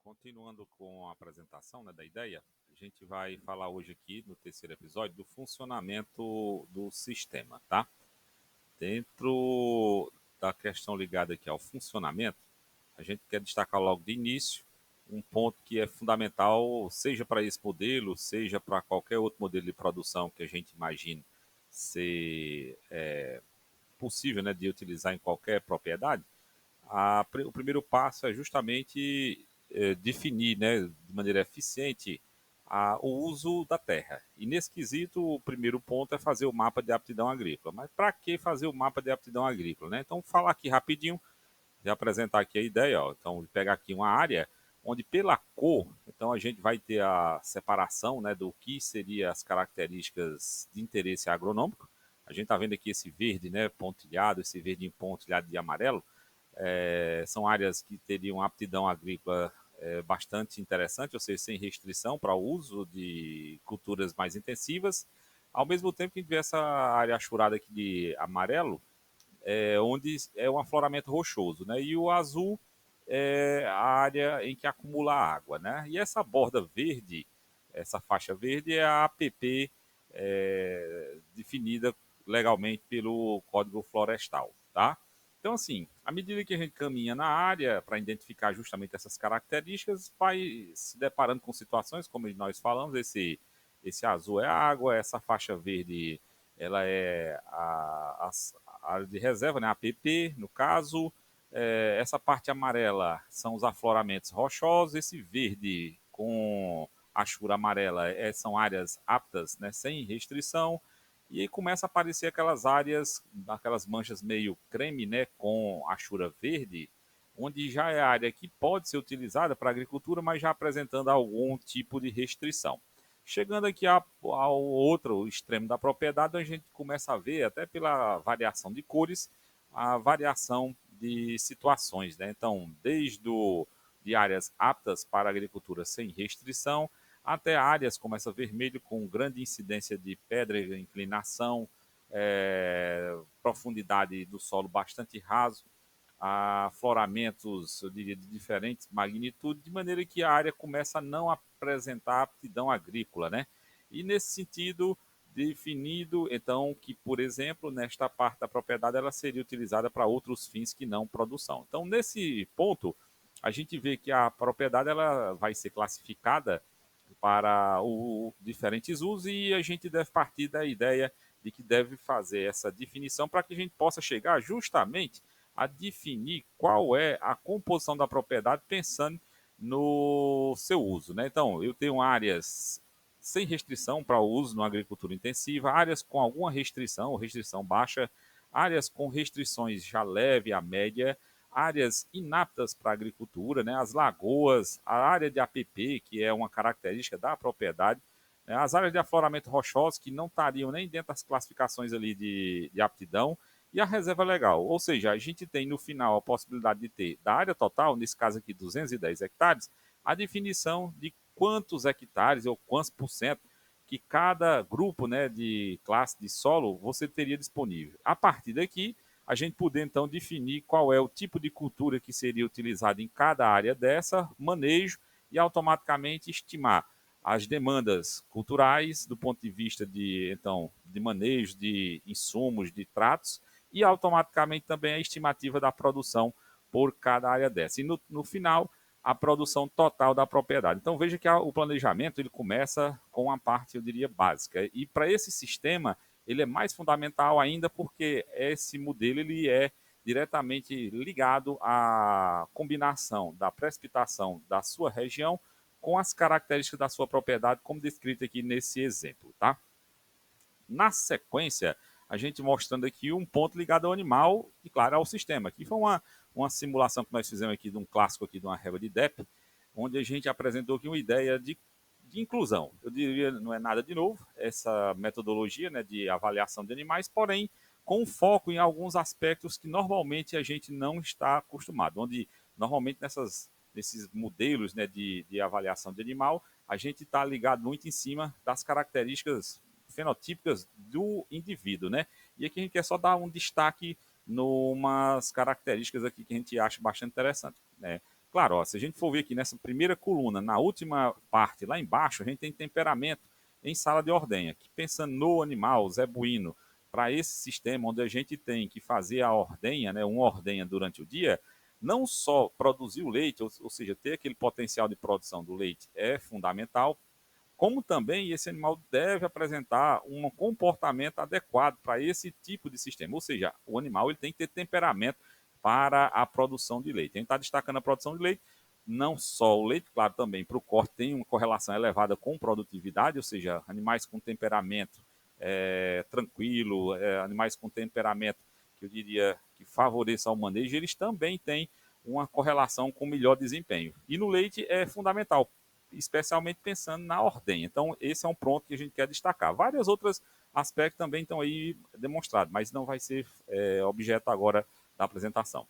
Continuando com a apresentação, né, da ideia, a gente vai falar hoje aqui no terceiro episódio do funcionamento do sistema, tá? Dentro da questão ligada aqui ao funcionamento, a gente quer destacar logo de início um ponto que é fundamental, seja para esse modelo, seja para qualquer outro modelo de produção que a gente imagine ser possível, né, de utilizar em qualquer propriedade. O primeiro passo é justamente definir, né, de maneira eficiente o uso da terra. E nesse quesito, o primeiro ponto é fazer o mapa de aptidão agrícola. Mas para que fazer o mapa de aptidão agrícola? Né? Então, falar aqui rapidinho, já apresentar aqui a ideia. Ó. Então, pegar aqui uma área onde pela cor, então a gente vai ter a separação, né, do que seria as características de interesse agronômico. A gente está vendo aqui esse verde, né, pontilhado, esse verde pontilhado de amarelo. São áreas que teriam aptidão agrícola bastante interessante, ou seja, sem restrição para o uso de culturas mais intensivas, ao mesmo tempo que a gente vê essa área achurada aqui de amarelo, onde é um afloramento rochoso, né? E o azul é a área em que acumula água, né? E essa borda verde, essa faixa verde é a APP definida legalmente pelo Código Florestal, tá? Então, assim, à medida que a gente caminha na área para identificar justamente essas características, vai se deparando com situações, como nós falamos, esse azul é água, essa faixa verde ela é a área de reserva, né, a APP, no caso. Essa parte amarela são os afloramentos rochosos, esse verde com a chura amarela são áreas aptas, né, sem restrição. E aí começa a aparecer aquelas áreas, aquelas manchas meio creme, né, com a chura verde, onde já é a área que pode ser utilizada para agricultura, mas já apresentando algum tipo de restrição. Chegando aqui ao outro extremo da propriedade, a gente começa a ver, até pela variação de cores, a variação de situações. Né? Então, de áreas aptas para agricultura sem restrição, até áreas como essa vermelho, com grande incidência de pedra, inclinação, profundidade do solo bastante raso, afloramentos, eu diria, de diferentes magnitudes, de maneira que a área começa a não apresentar aptidão agrícola, né? E nesse sentido, definido, então, que, por exemplo, nesta parte da propriedade, ela seria utilizada para outros fins que não produção. Então, nesse ponto, a gente vê que a propriedade ela vai ser classificada para diferentes usos e a gente deve partir da ideia de que deve fazer essa definição para que a gente possa chegar justamente a definir qual é a composição da propriedade pensando no seu uso. Né? Então, eu tenho áreas sem restrição para o uso na agricultura intensiva, áreas com alguma restrição ou restrição baixa, áreas com restrições já leve a média, áreas inaptas para a agricultura, né? As lagoas, a área de APP, que é uma característica da propriedade, né? As áreas de afloramento rochoso, que não estariam nem dentro das classificações ali de aptidão, e a reserva legal. Ou seja, a gente tem no final a possibilidade de ter, da área total, nesse caso aqui 210 hectares, a definição de quantos hectares ou quantos por cento que cada grupo, né, de classe de solo você teria disponível. A partir daqui, a gente poder então definir qual é o tipo de cultura que seria utilizado em cada área dessa, manejo e automaticamente estimar as demandas culturais do ponto de vista de manejo de insumos, de tratos e automaticamente também a estimativa da produção por cada área dessa. E no final, a produção total da propriedade. Então veja que o planejamento ele começa com a parte, eu diria, básica. E para esse sistema, ele é mais fundamental ainda porque esse modelo ele é diretamente ligado à combinação da precipitação da sua região com as características da sua propriedade, como descrito aqui nesse exemplo, tá? Na sequência, a gente mostrando aqui um ponto ligado ao animal e, claro, ao sistema. Aqui foi uma simulação que nós fizemos aqui de um clássico aqui de uma régua de DEP, onde a gente apresentou aqui uma ideia de inclusão. Eu diria não é nada de novo, essa metodologia, né, de avaliação de animais, porém com foco em alguns aspectos que normalmente a gente não está acostumado, onde normalmente nesses modelos, né, de avaliação de animal, a gente está ligado muito em cima das características fenotípicas do indivíduo, né? E aqui a gente quer só dar um destaque numas características aqui que a gente acha bastante interessante, né? Claro, ó, se a gente for ver aqui nessa primeira coluna, na última parte, lá embaixo, a gente tem temperamento em sala de ordenha, que pensando no animal zebuíno, para esse sistema onde a gente tem que fazer a ordenha, né, uma ordenha durante o dia, não só produzir o leite, ou seja, ter aquele potencial de produção do leite é fundamental, como também esse animal deve apresentar um comportamento adequado para esse tipo de sistema. Ou seja, o animal ele tem que ter temperamento para a produção de leite. A gente está destacando a produção de leite, não só o leite, claro, também para o corte tem uma correlação elevada com produtividade, ou seja, animais com temperamento tranquilo, animais com temperamento que eu diria que favoreça o manejo, eles também têm uma correlação com melhor desempenho. E no leite é fundamental, especialmente pensando na ordenha. Então, esse é um ponto que a gente quer destacar. Vários outros aspectos também estão aí demonstrados, mas não vai ser objeto agora da apresentação.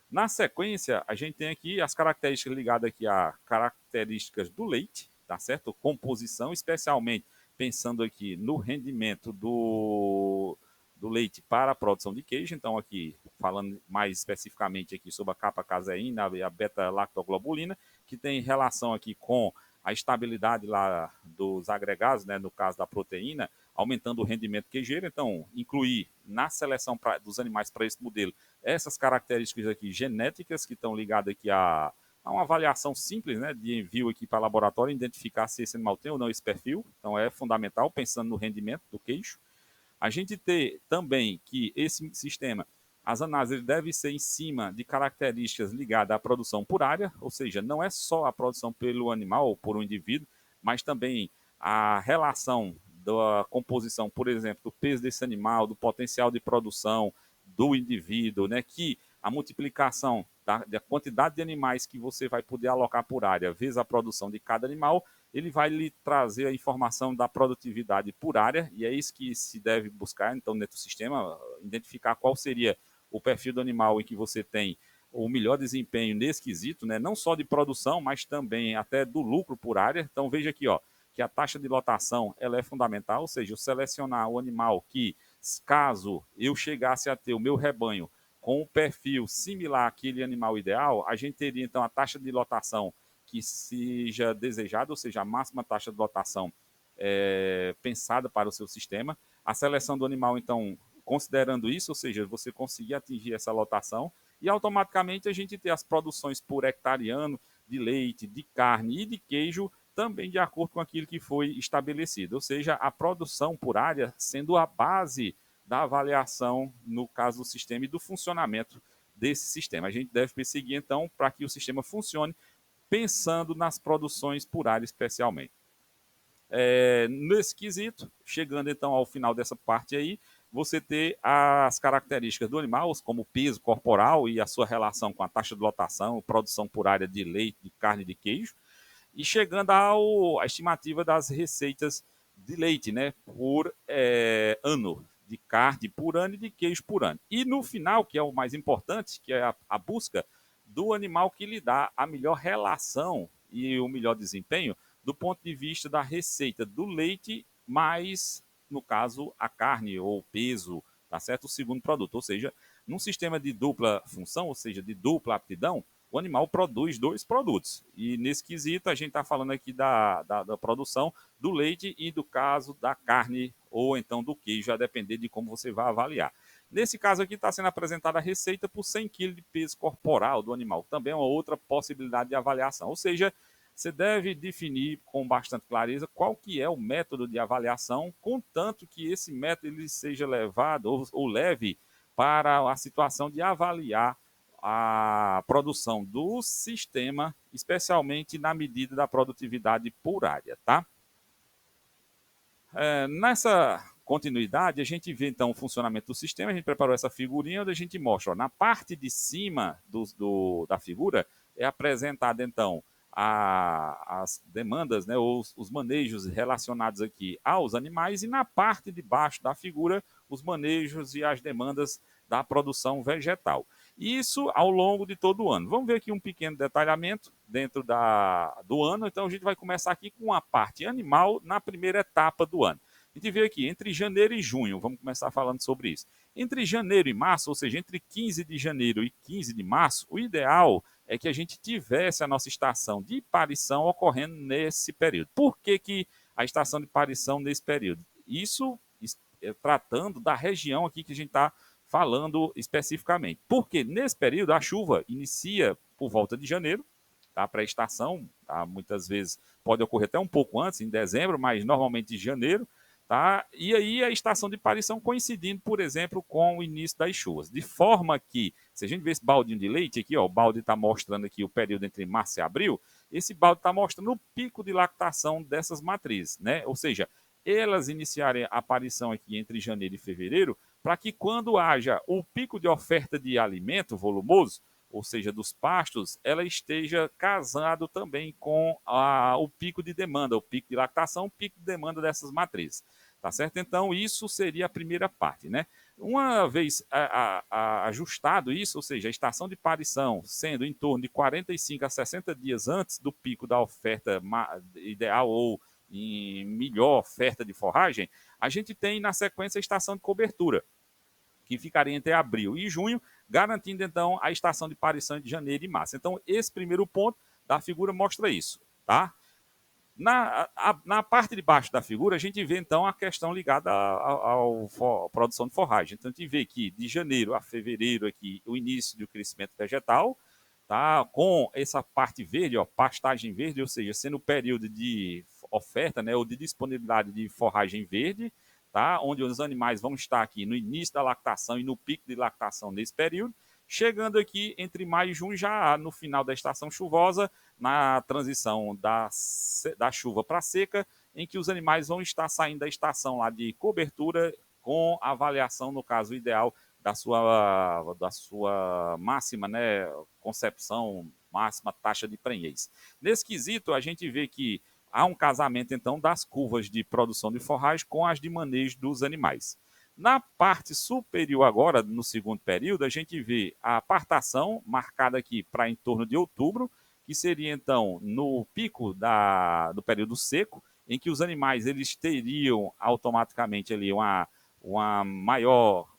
Na sequência, a gente tem aqui as características ligadas aqui a características do leite, tá certo? Composição, especialmente pensando aqui no rendimento do leite para a produção de queijo. Então, aqui, falando mais especificamente aqui sobre a capa-caseína e a beta-lactoglobulina, que tem relação aqui com a estabilidade lá dos agregados, né, no caso da proteína, aumentando o rendimento queijeiro. Então, incluir na seleção dos animais para esse modelo essas características aqui genéticas que estão ligadas aqui a uma avaliação simples, né, de envio aqui para laboratório, identificar se esse animal tem ou não esse perfil. Então, é fundamental, pensando no rendimento do queijo. A gente ter também que esse sistema, as análises devem ser em cima de características ligadas à produção por área, ou seja, não é só a produção pelo animal ou por um indivíduo, mas também a relação da composição, por exemplo, do peso desse animal, do potencial de produção do indivíduo, né, que a multiplicação da quantidade de animais que você vai poder alocar por área, vezes a produção de cada animal, ele vai lhe trazer a informação da produtividade por área, e é isso que se deve buscar, então, dentro do sistema, identificar qual seria o perfil do animal em que você tem o melhor desempenho nesse quesito, né? Não só de produção, mas também até do lucro por área. Então, veja aqui, ó, que a taxa de lotação ela é fundamental, ou seja, eu selecionar o animal que, caso eu chegasse a ter o meu rebanho com um perfil similar àquele animal ideal, a gente teria, então, a taxa de lotação que seja desejada, ou seja, a máxima taxa de lotação pensada para o seu sistema. A seleção do animal, então, considerando isso, ou seja, você conseguir atingir essa lotação, e automaticamente a gente ter as produções por hectare ano de leite, de carne e de queijo, também de acordo com aquilo que foi estabelecido, ou seja, a produção por área sendo a base da avaliação, no caso do sistema, e do funcionamento desse sistema. A gente deve perseguir, então, para que o sistema funcione, pensando nas produções por área especialmente. Nesse quesito, chegando então ao final dessa parte aí, você ter as características do animal, como o peso corporal e a sua relação com a taxa de lotação, produção por área de leite, de carne e de queijo, e chegando à estimativa das receitas de leite, né, por ano, de carne por ano e de queijo por ano. E no final, que é o mais importante, que é a busca do animal que lhe dá a melhor relação e o melhor desempenho do ponto de vista da receita do leite, mais, no caso, a carne ou o peso, tá certo? O segundo produto. Ou seja, num sistema de dupla função, ou seja, de dupla aptidão, o animal produz dois produtos. E nesse quesito, a gente está falando aqui da produção do leite e do caso da carne ou então do queijo, a depender de como você vai avaliar. Nesse caso aqui está sendo apresentada a receita por 100 kg de peso corporal do animal. Também é uma outra possibilidade de avaliação. Ou seja, você deve definir com bastante clareza qual que é o método de avaliação, contanto que esse método ele seja levado ou leve para a situação de avaliar a produção do sistema, especialmente na medida da produtividade por área, tá? Nessa continuidade, a gente vê então o funcionamento do sistema, a gente preparou essa figurinha onde a gente mostra, ó, na parte de cima da figura é apresentada então as demandas, né, os manejos relacionados aqui aos animais, e na parte de baixo da figura os manejos e as demandas da produção vegetal. Isso ao longo de todo o ano. Vamos ver aqui um pequeno detalhamento dentro do ano. Então, a gente vai começar aqui com a parte animal na primeira etapa do ano. A gente vê aqui, entre janeiro e junho, vamos começar falando sobre isso. Entre janeiro e março, ou seja, entre 15 de janeiro e 15 de março, o ideal é que a gente tivesse a nossa estação de parição ocorrendo nesse período. Por que a estação de parição nesse período? Isso tratando da região aqui que a gente está falando especificamente. Porque nesse período a chuva inicia por volta de janeiro, tá? Pré-estação, tá? Muitas vezes pode ocorrer até um pouco antes, em dezembro, mas normalmente em janeiro. Tá? E aí a estação de parição coincidindo, por exemplo, com o início das chuvas. De forma que, se a gente vê esse baldinho de leite aqui, ó, o balde está mostrando aqui o período entre março e abril, esse balde está mostrando o pico de lactação dessas matrizes, né? Ou seja, elas iniciarem a aparição aqui entre janeiro e fevereiro, para que quando haja o pico de oferta de alimento volumoso, ou seja, dos pastos, ela esteja casado também com o pico de demanda, o pico de lactação, o pico de demanda dessas matrizes. Tá certo? Então, isso seria a primeira parte, né? Uma vez ajustado isso, ou seja, a estação de parição sendo em torno de 45 a 60 dias antes do pico da oferta ideal ou em melhor oferta de forragem, a gente tem na sequência a estação de cobertura, que ficaria entre abril e junho, garantindo então a estação de parição de janeiro e março. Então, esse primeiro ponto da figura mostra isso, tá? Na parte de baixo da figura, a gente vê então a questão ligada à produção de forragem. Então, a gente vê que de janeiro a fevereiro aqui o início do crescimento vegetal, tá? Com essa parte verde, ó, pastagem verde, ou seja, sendo o período de oferta, né, ou de disponibilidade de forragem verde, tá? Onde os animais vão estar aqui no início da lactação e no pico de lactação nesse período, chegando aqui entre maio e junho, já no final da estação chuvosa, na transição da chuva para a seca, em que os animais vão estar saindo da estação lá de cobertura com avaliação, no caso ideal, da sua máxima, né, concepção, máxima taxa de prenhez. Nesse quesito, a gente vê que há um casamento, então, das curvas de produção de forragem com as de manejo dos animais. Na parte superior agora, no segundo período, a gente vê a apartação marcada aqui para em torno de outubro, que seria então no pico do período seco, em que os animais eles teriam automaticamente ali uma maior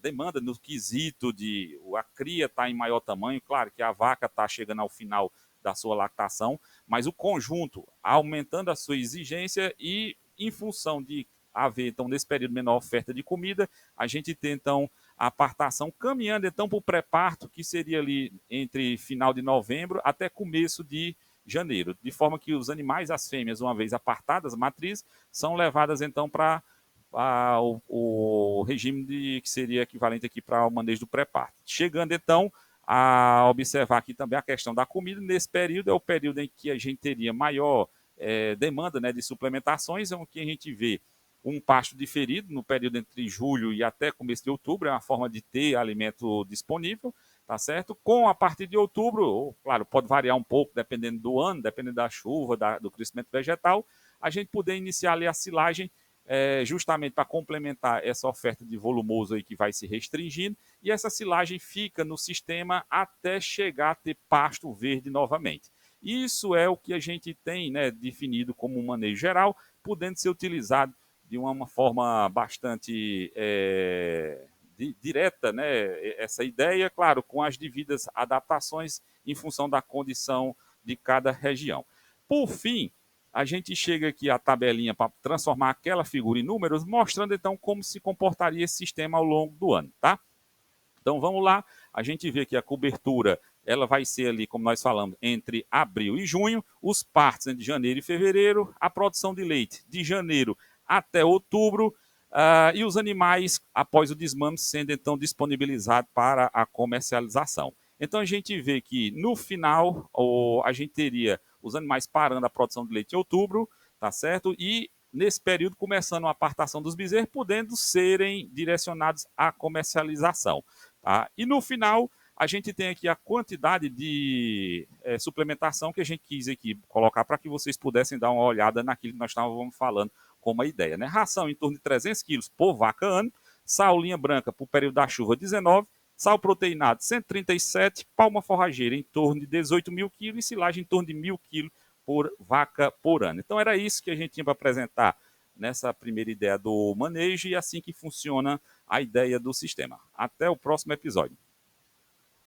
demanda no quesito de a cria estar em maior tamanho. Claro que a vaca está chegando ao final da sua lactação, mas o conjunto aumentando a sua exigência e em função de haver, então, nesse período menor oferta de comida, a gente tem, então, a apartação caminhando, então, para o pré-parto, que seria ali entre final de novembro até começo de janeiro, de forma que os animais, as fêmeas, uma vez apartadas, matrizes, são levadas, então, para o regime que seria equivalente aqui para o manejo do pré-parto. Chegando, então, a observar aqui também a questão da comida. Nesse período é o período em que a gente teria maior demanda, né, de suplementações, em que a gente vê um pasto diferido no período entre julho e até começo de outubro, é uma forma de ter alimento disponível, tá certo? Com a partir de outubro, claro, pode variar um pouco dependendo do ano, dependendo da chuva, do crescimento vegetal, a gente poder iniciar ali a silagem justamente para complementar essa oferta de volumoso aí que vai se restringindo, e essa silagem fica no sistema até chegar a ter pasto verde novamente. Isso é o que a gente tem, né, definido como um manejo geral, podendo ser utilizado de uma forma bastante direta, né, essa ideia, claro, com as devidas adaptações em função da condição de cada região. Por fim, a gente chega aqui à tabelinha para transformar aquela figura em números, mostrando então como se comportaria esse sistema ao longo do ano, tá? Então vamos lá, a gente vê que a cobertura ela vai ser ali, como nós falamos, entre abril e junho, os partos entre janeiro e fevereiro, a produção de leite de janeiro até outubro, e os animais, após o desmame, sendo então disponibilizados para a comercialização. Então a gente vê que no final a gente teria os animais parando a produção de leite em outubro, tá certo? E nesse período começando a apartação dos bezerros, podendo serem direcionados à comercialização. Tá? E no final, a gente tem aqui a quantidade de suplementação que a gente quis aqui colocar para que vocês pudessem dar uma olhada naquilo que nós estávamos falando como a ideia. Né? Ração em torno de 300 quilos por vaca ano, sal linha branca por período da chuva 19, sal proteinado 137, palma forrageira em torno de 18 mil quilos e silagem em torno de 1.000 quilos por vaca por ano. Então era isso que a gente tinha para apresentar nessa primeira ideia do manejo e assim que funciona a ideia do sistema. Até o próximo episódio.